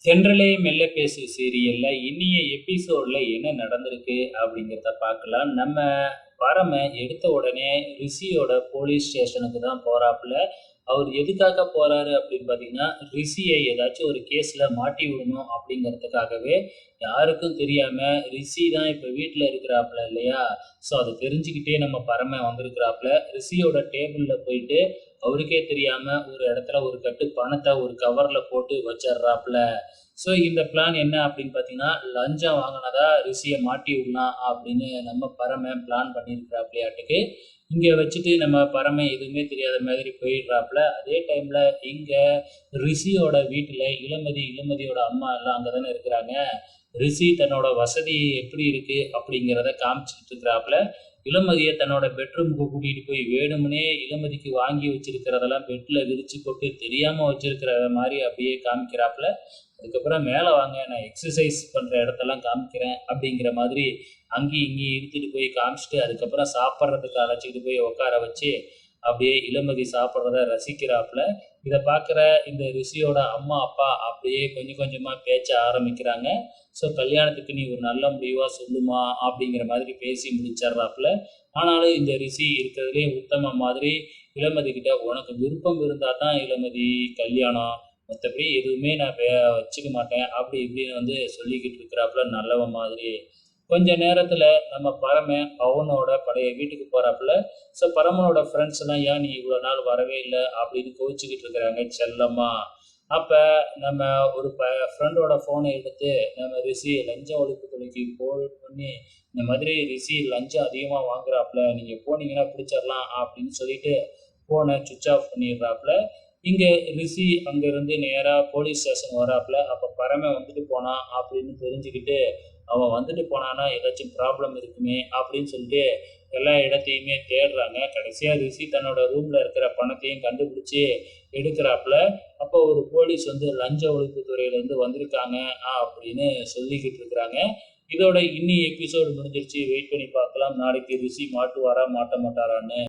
தென்றலே மெல்ல பேசு சீரியல்ல இனிய எபிசோட்ல என்ன நடந்திருக்கு அப்படிங்கிறத பார்க்கலாம். நம்ம பரம எடுத்த உடனே ரிஷியோட போலீஸ் ஸ்டேஷனுக்கு தான் போறாப்புல. அவர் எதுக்காக போறாரு அப்படின்னு பார்த்தீங்கன்னா, ரிஷியை ஏதாச்சும் ஒரு கேஸ்ல மாட்டி விடணும் அப்படிங்கிறதுக்காகவே யாருக்கும் தெரியாம ரிஷி தான் இப்ப வீட்ல இருக்கிறாப்புல இல்லையா? ஸோ அத தெரிஞ்சுக்கிட்டே நம்ம பரமன் வந்திருக்கிறாப்புல. ரிஷியோட டேபிள்ல போயிட்டு அவருக்கே தெரியாம ஒரு இடத்துல ஒரு கட்டு பணத்த ஒரு கவர்ல போட்டு வச்சர்றாப்புல. ஸோ இந்த பிளான் என்ன அப்படின்னு பார்த்தீங்கன்னா, லஞ்சம் வாங்குனதா ரிஷிய மாட்டி விடலாம் அப்படின்னு நம்ம பரமன் பிளான் பண்ணியிருக்கிறாப்புலயாட்டுக்கு. இங்க வச்சுட்டு நம்ம பரமன் எதுவுமே தெரியாத மாதிரி போயிடுறாப்புல. அதே டைம்ல இங்க ரிஷியோட வீட்டுல இளமதியோட அம்மா எல்லாம் அங்க தானே இருக்கிறாங்க. ரிஷி தன்னோட வசதி எப்படி இருக்கு அப்படிங்கிறத காமிச்சுட்டு இருக்கிறாப்புல. இளமதிய தன்னோட பெட்ரூமுக்கு கூட்டிட்டு போய் வேணும்னே இளமதிக்கு வாங்கி வச்சிருக்கிறதெல்லாம் பெட்ல விரிச்சு போட்டு தெரியாம வச்சிருக்கிற மாதிரி அப்படியே காமிக்கிறாப்புல. அதுக்கப்புறம் மேல வாங்க நான் எக்ஸர்சைஸ் பண்ற இடத்தெல்லாம் காமிக்கிறேன் அப்படிங்கிற மாதிரி அங்கேயும் இங்கேயும் இழுத்துட்டு போய் காமிச்சிட்டு அதுக்கப்புறம் சாப்பிட்றதுக்கு அழைச்சிட்டு போய் உட்கார வச்சு அப்படியே இளமதி சாப்பிட்றத ரசிக்கிறாப்புல. இதை பார்க்குற இந்த ரிஷியோட அம்மா அப்பா அப்படியே கொஞ்சம் கொஞ்சமா பேச்ச ஆரம்பிக்கிறாங்க. ஸோ கல்யாணத்துக்கு நீ ஒரு நல்ல முடிவா சொல்லுமா அப்படிங்கிற மாதிரி பேசி முடிச்சிடுறாப்புல. ஆனாலும் இந்த ரிஷி இருக்கிறதுலே உத்தம மாதிரி இளமதி கிட்ட உனக்கு விருப்பம் இருந்தா தான் இளமதி கல்யாணம், மற்றபடி எதுவுமே நான் வச்சுக்க மாட்டேன் அப்படி இப்படின்னு வந்து சொல்லிக்கிட்டு இருக்கிறாப்புல நல்லவன் மாதிரி. கொஞ்ச நேரத்துல நம்ம பரமன் அவனோட பழைய வீட்டுக்கு போறாப்புல. ஸோ பரமனோட ஃப்ரெண்ட்ஸ் எல்லாம் ஏன் நீ இவ்வளவு நாள் வரவே இல்லை அப்படின்னு கோவிச்சுக்கிட்டு இருக்கிறாங்க செல்லம்மா. அப்ப நம்ம ஒரு ஃப்ரெண்டோட போனை எடுத்து நம்ம ரிஷி லஞ்ச ஒழிப்புத்துறைக்கு போன் பண்ணி இந்த மாதிரி ரிஷி லஞ்சம் அதிகமா வாங்குறாப்புல, நீங்க போனீங்கன்னா பிடிச்சிடலாம் அப்படின்னு சொல்லிட்டு போனை சுவிட்ச் ஆஃப் பண்ணிடுறாப்புல. இங்க ரிஷி அங்க இருந்து நேரா போலீஸ் ஸ்டேஷன் வராப்புல. அப்ப பரமன் வந்துட்டு போனான் அப்படின்னு தெரிஞ்சுக்கிட்டு அவன் வந்துட்டு போனான்னா ஏதாச்சும் ப்ராப்ளம் இருக்குமே அப்படின்னு சொல்லிட்டு எல்லா இடத்தையுமே தேடுறாங்க. கடைசியா ரிஷி தன்னோட ரூம்ல இருக்கிற பணத்தையும் கண்டுபிடிச்சு எடுக்கிறாப்புல. அப்போ ஒரு போலீஸ் வந்து லஞ்ச ஒழிப்புத்துறையில இருந்து வந்திருக்காங்க அப்படின்னு சொல்லிக்கிட்டு இருக்கிறாங்க. இதோட இன்னி எபிசோடு முடிஞ்சிருச்சு. வெயிட் பண்ணி பார்க்கலாம் நாளைக்கு ரிஷி மாட்டுவாரா மாட்ட மாட்டாரான்னு.